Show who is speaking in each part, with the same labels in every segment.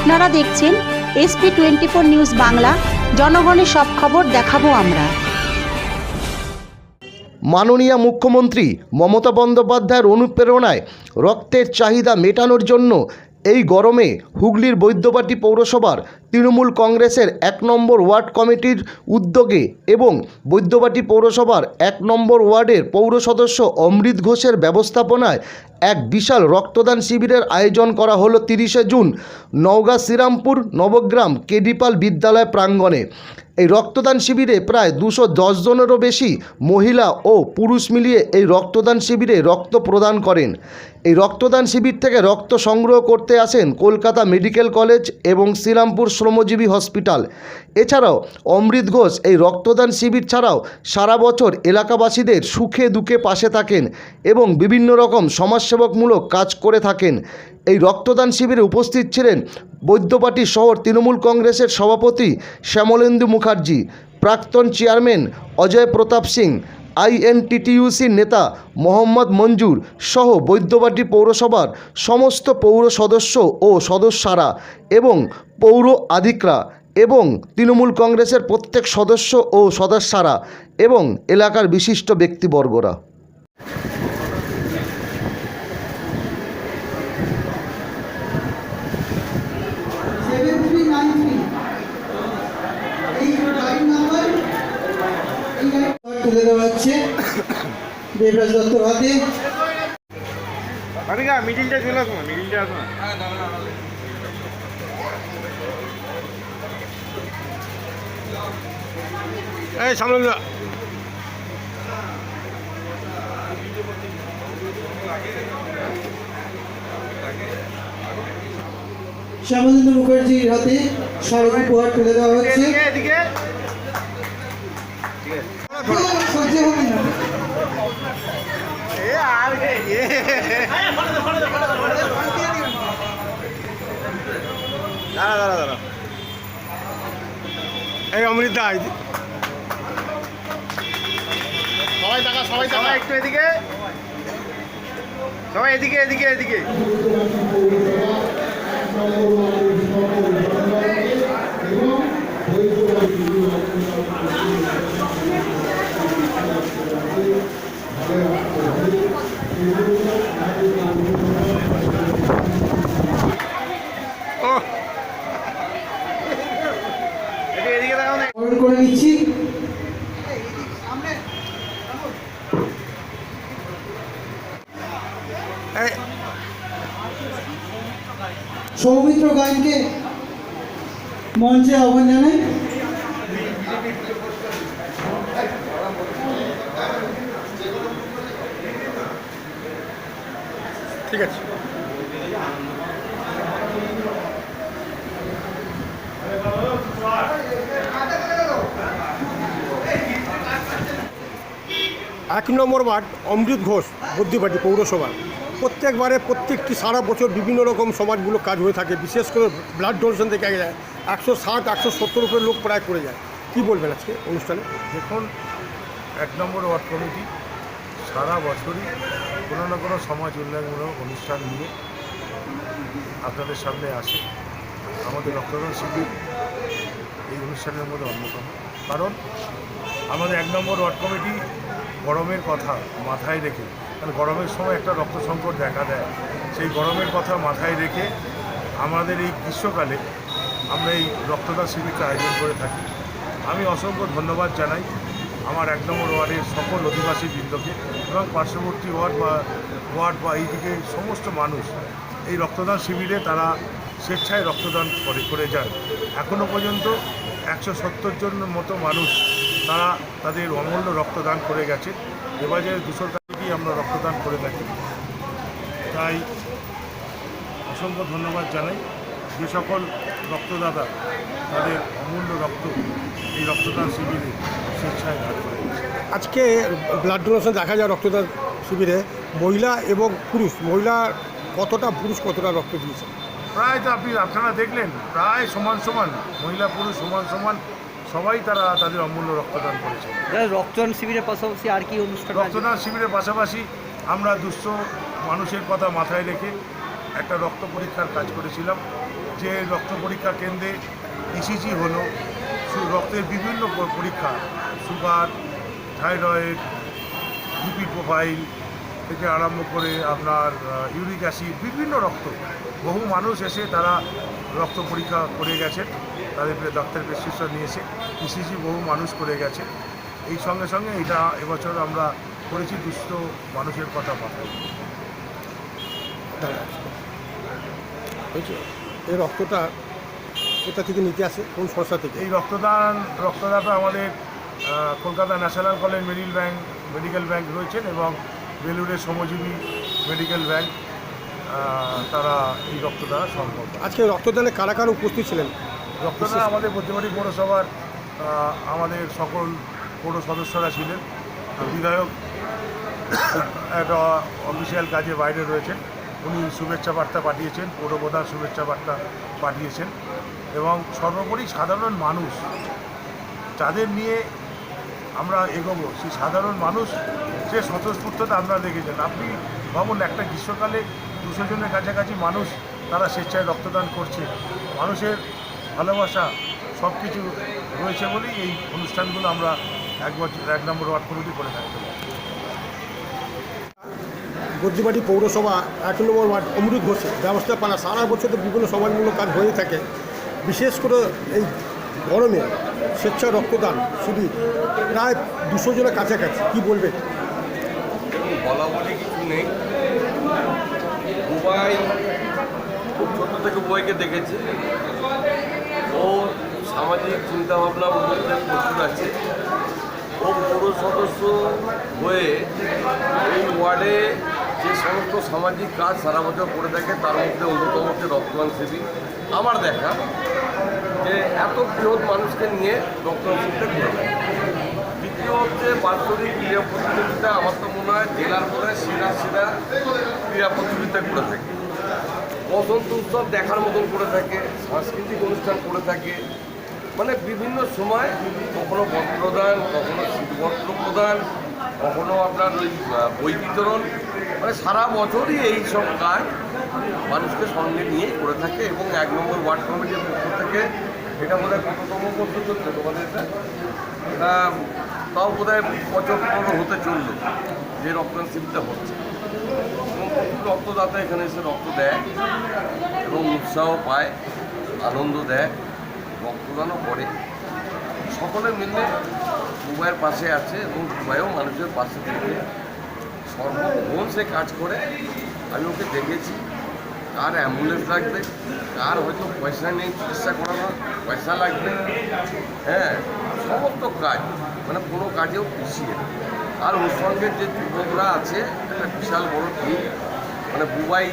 Speaker 1: আপনারা দেখছেন SP24 news Bangla. জনগণের সব খবর দেখাবো আমরা।
Speaker 2: মাননীয় মুখ্যমন্ত্রী মমতা বন্দ্যোপাধ্যায়ের অনুপ্রেরণায় রক্তের চাহিদা মেটানোর জন্য এই গরমে হুগলির বৈদ্যবাটী পৌরসভার তৃণমূল কংগ্রেসের 1 নম্বর ওয়ার্ড কমিটির উদ্যোগে এবং বৈদ্যবাটী পৌরসভার 1 নম্বর ওয়ার্ডের পৌর সদস্য অমৃত ঘোষের ব্যবস্থাপনায় এক বিশাল রক্তদান শিবিরের আয়োজন করা হলো 30শে জুন নওগাঁ শ্রীরামপুর নবগ্রাম কেডিপাল বিদ্যালয় প্রাঙ্গণে। এই রক্তদান শিবিরে প্রায় 210 জনেরও বেশি মহিলা ও পুরুষ মিলিয়ে এই রক্তদান শিবিরে রক্ত প্রদান করেন। এই রক্তদান শিবির থেকে রক্ত সংগ্রহ করতে আসেন কলকাতা মেডিকেল কলেজ এবং শ্রীরামপুর শ্রমজীবী হসপিটাল। এছাড়াও অমৃত ঘোষ এই রক্তদান শিবির ছাড়াও সারা বছর এলাকাবাসীদের সুখে দুঃখে পাশে থাকেন এবং বিভিন্ন রকম সমাজসেবকমূলক কাজ করে থাকেন। এই রক্তদান শিবিরে উপস্থিত ছিলেন বৈদ্যবাটী শহর তৃণমূল কংগ্রেসের সভাপতি শ্যামলেন্দু মুখার্জি, প্রাক্তন চেয়ারম্যান অজয় প্রতাপ সিং, INTTUC নেতা মোহাম্মদ মঞ্জুর সহ বৈদ্যবাটী পৌরসভার সমস্ত পৌর সদস্য ও সদস্যরা এবং পৌর আধিকরা এবং তৃণমূল কংগ্রেসের প্রত্যেক সদস্য ও সদস্যরা এবং এলাকার বিশিষ্ট ব্যক্তিবর্গরা।
Speaker 3: তুলে দেওয়া হচ্ছে দেবরাজ দত্তর হাতে।
Speaker 4: মিডিলটা চলে আসুন, মিডিলটা আসুন। এই সামনে
Speaker 3: শ্যামলেন্দু মুখার্জির হাতে স্মারক উপহার তুলে দেওয়া হচ্ছে। সহ্য হবে না।
Speaker 4: দাঁড়া এই অমৃত দা সবাই একটু এদিকে, সবাই এদিকে
Speaker 3: করে নিচ্ছি। সৌমিত্র গায়নকে মঞ্চে আহ্বান জানাই।
Speaker 4: ঠিক আছে। এক নম্বর ওয়ার্ড অমৃত ঘোষ বৈদ্যবাটী পৌরসভা। প্রত্যেকটি সারা বছর বিভিন্ন রকম সমাজগুলো কাজ হয়ে থাকে, বিশেষ করে ব্লাড ডোনেশন থেকে 160-170 উপরে লোক প্রায় করে যায়। কি বলবেন আজকে অনুষ্ঠানে?
Speaker 5: দেখুন, 1 নম্বর ওয়ার্ড কমিটি সারা বছরই কোনো না কোনো সমাজ উন্নয়নমূলক অনুষ্ঠান নিয়ে আপনাদের সামনে আসে। আমাদের রক্তদান শিবির এই অনুষ্ঠানের মধ্যে অন্যতম। কারণ আমাদের 1 নম্বর ওয়ার্ড কমিটি গরমের কথা মাথায় রেখে, কারণ গরমের সময় একটা রক্ত সংকট দেখা দেয়, সেই গরমের কথা মাথায় রেখে আমাদের এই গ্রীষ্মকালে আমরা এই রক্তদান শিবিরটা আয়োজন করে থাকি। আমি অসংখ্য ধন্যবাদ জানাই আমার 1 নম্বর ওয়ার্ডের সকল অধিবাসী বৃন্দকে এবং পার্শ্ববর্তী ওয়ার্ড বা এইদিকে সমস্ত মানুষ এই রক্তদান শিবিরে তারা স্বেচ্ছায় রক্তদান করে যান। এখনও পর্যন্ত 170 জন মতো মানুষ তারা তাদের অমূল্য রক্তদান করে গেছে। এবারে 200 তারিখেই আমরা রক্তদান করে থাকি। তাই অসংখ্য ধন্যবাদ জানাই যে সকল রক্তদাতা তাদের অমূল্য রক্ত এই রক্তদান শিবিরে স্বেচ্ছায় দান করে।
Speaker 4: আজকে ব্লাড ডোনেশন দেখা যায় রক্তদান শিবিরে মহিলা এবং পুরুষ। মহিলা কতটা, পুরুষ কতটা রক্ত দিয়েছে?
Speaker 5: প্রায় তো আপনারা দেখলেন প্রায় সমান মহিলা পুরুষ সমান সবাই তারা তাদের অমূল্য রক্তদান করেছে।
Speaker 6: রক্তদান শিবিরের পাশাপাশি আর কি অনুষ্ঠান?
Speaker 5: রক্তদান শিবিরের পাশাপাশি আমরা দুস্থ মানুষের কথা মাথায় রেখে একটা রক্ত পরীক্ষার কাজ করেছিলাম, যে রক্ত পরীক্ষা কেন্দ্রে ইসিজি হলো, রক্তের বিভিন্ন পরীক্ষা, সুগার, থাইরয়েড, লিপিড প্রোফাইল থেকে আরম্ভ করে আপনার ইউরিক অ্যাসিড, বিভিন্ন রক্ত, বহু মানুষ এসে তারা রক্ত পরীক্ষা করে গেছেন, তাদের ডাক্তার প্রেসক্রিপশন নিয়েছে, ইসিজি বহু মানুষ করে গেছে। এই সঙ্গে সঙ্গে এটা এবছর আমরা করেছি দুস্থ মানুষের কথা মাথায়।
Speaker 4: এই রক্তটা কোথা থেকে নিতে আসে, কোন সংস্থা থেকে?
Speaker 5: এই রক্তদাতা আমাদের Kolkata national college medical bank রয়েছেন এবং বেলুড়ের শ্রমজীবী মেডিকেল ব্যাংক, তারা এই রক্তদান সম্ভব।
Speaker 4: আজকে রক্তদানে কারা কারা উপস্থিত ছিলেন?
Speaker 5: রক্তদান আমাদের বুদ্ধিবাড়ি পৌরসভার আমাদের সকল পৌর সদস্যরা ছিলেন। বিধায়ক একটা অফিসিয়াল কাজে বাইরে রয়েছেন, উনি শুভেচ্ছা বার্তা পাঠিয়েছেন, পৌরপ্রধান শুভেচ্ছা বার্তা পাঠিয়েছেন, এবং সর্বোপরি সাধারণ মানুষ যাদের নিয়ে আমরা এগোবো, সেই সাধারণ মানুষ যে স্বতঃস্ফূর্ততা আপনারা দেখেছেন। আপনি ভাবুন, একটা গ্রীষ্মকালে 200 জনের কাছাকাছি মানুষ তারা স্বেচ্ছায় রক্তদান করছে। মানুষের ভালোবাসা সব কিছু রয়েছে বলেই এই অনুষ্ঠানগুলো আমরা 1 নম্বর ওয়ার্ড কমিটি করে থাকতে পারি।
Speaker 4: বুদ্ধিবাড়ি পৌরসভা 1 নম্বর ওয়ার্ড অমৃত ঘোষের ব্যবস্থাপনা সারা বছর তো বিভিন্ন সমাজমূলক কাজ হয়ে থাকে। বিশেষ করে এই গরমে স্বেচ্ছা রক্তদান শিবির প্রায় 200 জনের কাছাকাছি, কী বলবেন?
Speaker 7: বলা বলি কিছু নেই। বুবাই খুব ছোটো থেকে বুবাইকে দেখেছি, ও সামাজিক চিন্তাভাবনার মধ্যে প্রচুর আছে। ও পৌর সদস্য হয়ে এই ওয়ার্ডে যে সমস্ত সামাজিক কাজ সারা বছর করে থাকে তার মধ্যে অন্যতম হচ্ছে রক্তদান শিবির। আমার দেখা যে এত বৃহৎ মানুষকে নিয়ে রক্তদান শিবিরটা করে থাকে। দ্বিতীয় হচ্ছে বাৎসরিক ক্রীড়া প্রতিযোগিতা, আমার তো মনে হয় জেলার পরে সেরা ক্রীড়া প্রতিযোগিতা করে থাকে। বসন্ত উৎসব দেখার মতন করে থাকে, সাংস্কৃতিক অনুষ্ঠান করে থাকে, মানে বিভিন্ন সময় কখনো বস্ত্রদান, কখনো শীতবস্ত্র প্রদান, কখনো আপনার ওই বই বিতরণ, মানে সারা বছরই এই সব কাজ মানুষকে সঙ্গে নিয়েই করে থাকে। এবং 1 নম্বর ওয়ার্ড কমিটির পক্ষ থেকে এটা বোধ হয় কততম করতে চলছে তোমাদের এটা তাও বোধ হয় 75 হতে চলল যে রক্তদান শিবিরটা হচ্ছে, এবং প্রচুর রক্তদাতা এখানে এসে রক্ত দেয় এবং উৎসাহ পায়, আনন্দ দেয়, রক্তদানও করে। সকলে মিলে বুবাইয়ের পাশে আছে এবং বুবাইও মানুষের পাশে থেকে সর্বক্ষণ সে কাজ করে। আমি ওকে দেখেছি, কার অ্যাম্বুলেন্স লাগবে, কার হয়তো পয়সা নেই চিকিৎসা করানোর, পয়সা লাগবে, হ্যাঁ, সমস্ত কাজ, মানে কোনো কাজেও পিছিয়ে। আর ওর সঙ্গে যে যুবকরা আছে একটা বিশাল বড় টিম, মানে বুবাই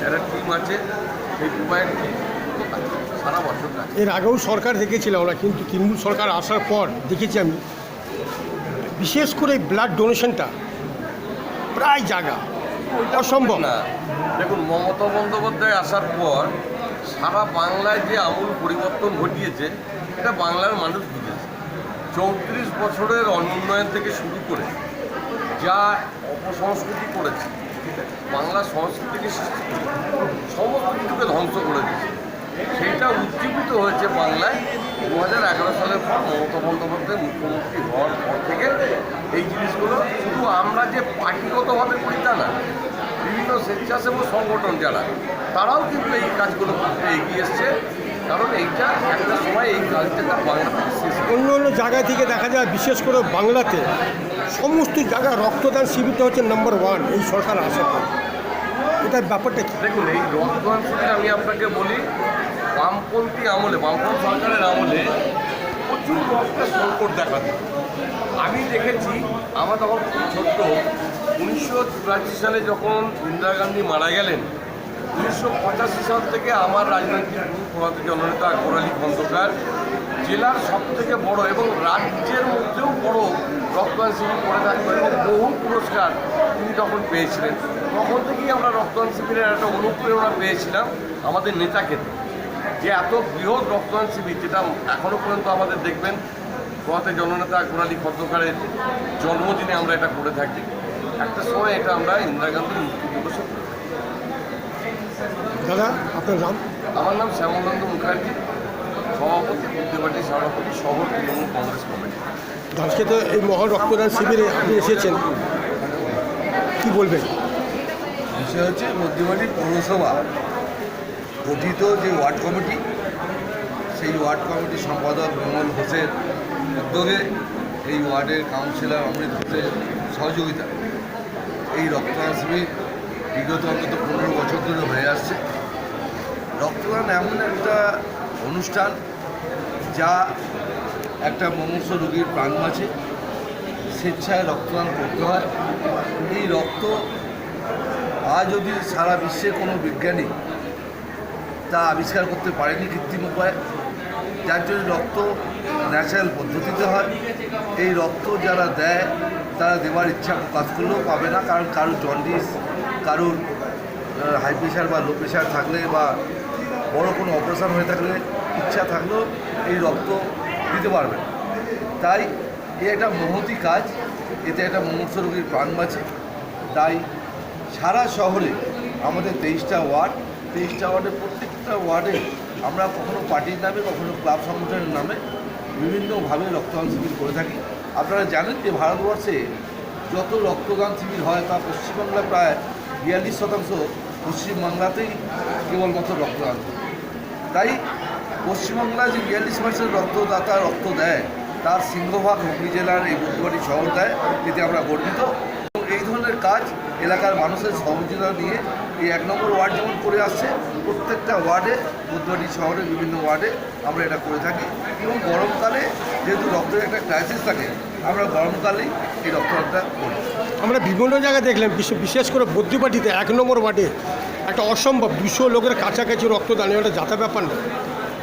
Speaker 7: একটা টিম আছে, সেই বুবাইয়ের টিম সারা বছর কাজ।
Speaker 4: এর আগেও সরকার দেখেছিল ওরা, কিন্তু তৃণমূল সরকার আসার পর দেখেছি আমি বিশেষ করে ব্লাড ডোনেশনটা প্রায় জায়গা অসম্ভব
Speaker 7: না। দেখুন, মমতা বন্দ্যোপাধ্যায় আসার পর সারা বাংলায় যে আমূল পরিবর্তন ঘটিয়েছে এটা বাংলার মানুষ বুঝেছে। 34 বছরের অনুন্নয়ন থেকে শুরু করে যা অপসংস্কৃতি করেছে, বাংলা সংস্কৃতিকে সমস্ত কিছুকে ধ্বংস করে দিয়েছে, সেইটা উজ্জীবিত হয়েছে বাংলায় 2011 সালের পর মমতা বন্দ্যোপাধ্যায় মুখ্যমন্ত্রী হওয়ার পর থেকে। এই জিনিসগুলো শুধু আমরা যে পার্টিগতভাবে করি তা না, বিভিন্ন স্বেচ্ছাসেবক সংগঠন যারা, তারাও কিন্তু এই কাজগুলো করতে এগিয়ে এসছে, কারণ এইটা একটা সময় এই কালচারটা বাংলা থেকে শেষ।
Speaker 4: অন্য অন্য জায়গা থেকে দেখা যায় বিশেষ করে বাংলাতে সমস্ত জায়গায় রক্তদান শিবিরটা হচ্ছে নম্বর 1 এই সরকার আসার পর। এটার ব্যাপারটা কি?
Speaker 7: দেখুন, এই রক্তদান শিবির আমি আপনাকে বলি, বামপন্থী আমলে, বামপন্থী সরকারের আমলে প্রচুর রক্তের সংকট দেখা দিত। আমি দেখেছি, আমার তখন খুব ছোট্ট, 1984 সালে যখন ইন্দিরা গান্ধী মারা গেলেন, 1985 সাল থেকে আমার রাজনৈতিক প্রভাত জননেতা আকবর আলী খন্দকার জেলার সবথেকে বড় এবং রাজ্যের মধ্যেও বড় রক্তদান শিবির করে থাকতেন এবং বহু পুরস্কার তিনি তখন পেয়েছিলেন। তখন থেকেই আমরা রক্তদান শিবিরের একটা অনুপ্রেরণা পেয়েছিলাম আমাদের নেতাকে, যে এত বৃহৎ রক্তদান শিবির, যেটা এখনও পর্যন্ত আমাদের দেখবেন প্রয়াত জননেতা আকবর আলী খন্দকারের জন্মদিনে আমরা এটা করে থাকি। একটা সময় এটা আমরা ইন্দিরা গান্ধীর মৃত্যু দিবসে করে থাকি।
Speaker 4: দাদা আপনার নাম?
Speaker 7: আমার নাম শ্যামকান্ত মুখার্জি, সভাপতি বুদ্ধিবাটি সভাপতি শহর তৃণমূল কংগ্রেস কমিটি।
Speaker 4: আজকে তো এই মহা রক্তদান শিবিরে আপনি এসেছেন, কি বলবেন?
Speaker 8: বিষয় হচ্ছে বুদ্ধিবাটি পৌরসভা গঠিত যে ওয়ার্ড কমিটি, সেই ওয়ার্ড কমিটির সম্পাদক বিমল ঘোষের উদ্যোগে এই ওয়ার্ডের কাউন্সিলর অমৃত ঘোষের সহযোগিতা এই রক্তদান শিবির বিগত অন্তত 15 বছর ধরে হয়ে আসছে। রক্তদান এমন একটা অনুষ্ঠান যা একটা মুমূর্ষ রোগীর প্রাণ বাঁচে, স্বেচ্ছায় রক্তদান করতে হয়। এই রক্ত আজ অবধি সারা বিশ্বে কোনো বিজ্ঞানী তা আবিষ্কার করতে পারেনি কৃত্রিম উপায়ে, যার জন্য রক্ত ন্যাচারাল পদ্ধতিতে হয়। এই রক্ত যারা দেয় তারা দেওয়ার ইচ্ছা প্রকাশ করলেও পাবে না, কারণ কারোর জন্ডিস, কারোর হাই প্রেশার বা লো প্রেশার থাকলে বা বড় কোনো অপারেশন হয়ে থাকলে ইচ্ছা থাকলেও এই রক্ত দিতে পারবে না। তাই এ একটা মহতি কাজ, এতে একটা মুমূর্ষ রোগীর প্রাণ বাঁচে। তাই সারা শহরে আমাদের 23টা ওয়ার্ডের প্রত্যেকটা ওয়ার্ডে আমরা কখনো পার্টির নামে, কখনো ক্লাব সংগঠনের নামে বিভিন্নভাবে রক্তদান শিবির করে থাকি। আপনারা জানেন যে ভারতবর্ষে যত রক্তদান শিবির হয় তা পশ্চিমবাংলা প্রায় 42% পশ্চিমবাংলাতেই কেবলমাত্র রক্তদান করে। তাই পশ্চিমবাংলায় যে 42% রক্তদাতা রক্ত দেয় তার সিংহভাগ হুগলি জেলার এই বুদ্ধবাড়ি শহর দেয়, এতে আমরা গর্বিত। এই ধরনের কাজ এলাকার মানুষের সহযোগিতা নিয়ে এই 1 নম্বর ওয়ার্ড যেমন করে আসছে, প্রত্যেকটা ওয়ার্ডে বুদ্ধবাড়ি শহরের বিভিন্ন ওয়ার্ডে আমরা এটা করে থাকি। এবং গরমকালে যেহেতু রক্তের একটা ক্রাইসিস থাকে, আমরা গরমকালেই এই রক্তদানটা করি।
Speaker 4: আমরা বিভিন্ন জায়গায় দেখলাম, বিশেষ করে বুদ্ধিবাটিতে 1 নম্বর ওয়ার্ডে একটা অসম্ভব 200 লোকের কাছাকাছি রক্তদান, এটা যাতা ব্যাপার না।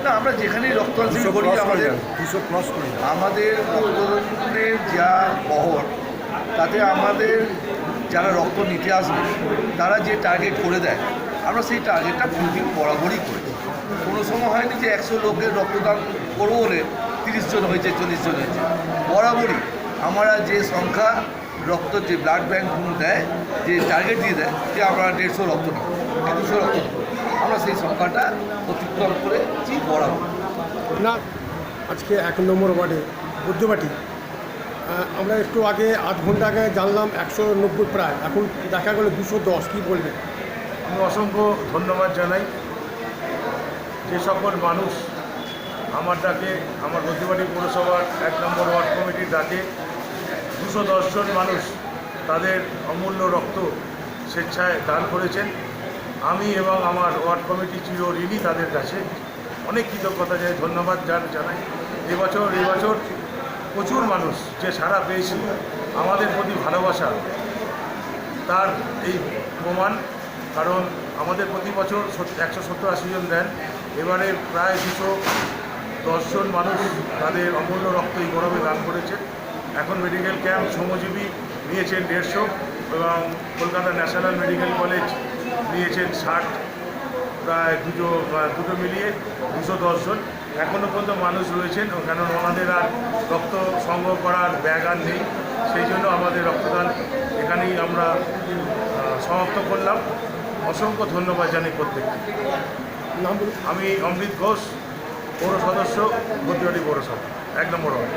Speaker 8: না, আমরা যেখানেই রক্তদান শিবির করি আমাদের রক্তদানের যা বহর, তাতে আমাদের যারা রক্ত নিতে আসবে তারা যে টার্গেট করে দেয়, আমরা সেই টার্গেটটা ফুলফিল বরাবরই করি। কোনো সময় হয়নি যে 100 লোকের রক্তদান করবো বলে 30 জন হয়েছে, 40 জন হয়েছে। বরাবরই আমরা যে সংখ্যা রক্ত, যে ব্লাড ব্যাঙ্কগুলো দেয়, যে টার্গেট দিয়ে দেয় যে আমরা 150 রক্ত নেব, 200 রক্ত নেব, আমরা সেই সংখ্যাটা অতিক্রম করে বরাবর
Speaker 4: না। আজকে 1 নম্বর ওয়ার্ডে বুদ্ধবাটি আমরা একটু আগে 8 ঘন্টা আগে জানলাম 190 প্রায়, এখন দেখা গেলো 210। কী বলবেন?
Speaker 5: আমি অসংখ্য ধন্যবাদ জানাই যে সকল মানুষ আমার ডাকে, আমার বুদ্ধিবাটি পৌরসভার 1 নম্বর ওয়ার্ড কমিটির ডাকে 210 জন মানুষ তাদের অমূল্য রক্ত স্বেচ্ছায় দান করেছেন। আমি এবং আমার ওয়ার্ড কমিটি চিরঋণী তাদের কাছে, অনেক কৃতজ্ঞতা জানাই, ধন্যবাদ জানাই। এবছর প্রচুর মানুষ যে সাড়া পেয়েছি, আমাদের প্রতি ভালোবাসা তার এই প্রমাণ। কারণ আমাদের প্রতি বছর 170-80 জন দেন, এবারে প্রায় 210 জন মানুষ তাদের অমূল্য রক্ত এই গরমে দান করেছেন। এখন মেডিকেল ক্যাম্প শ্রমজীবী নিয়েছেন 150 এবং কলকাতা ন্যাশনাল মেডিকেল কলেজ নিয়েছেন 60, প্রায় দুটো মিলিয়ে 210 জন। এখনও পর্যন্ত মানুষ রয়েছেন, কারণ ওনাদের আর রক্ত সংগ্রহ করার ব্যাগ আর নেই, সেই জন্য আমাদের রক্তদান এখানেই আমরা সমাপ্ত করলাম। অসংখ্য ধন্যবাদ জানাই প্রত্যেককে। আমি অমৃত ঘোষ, পৌর সদস্য, বুদ্ধিবাটি পৌরসভা 1 নম্বর ওয়ার্ড।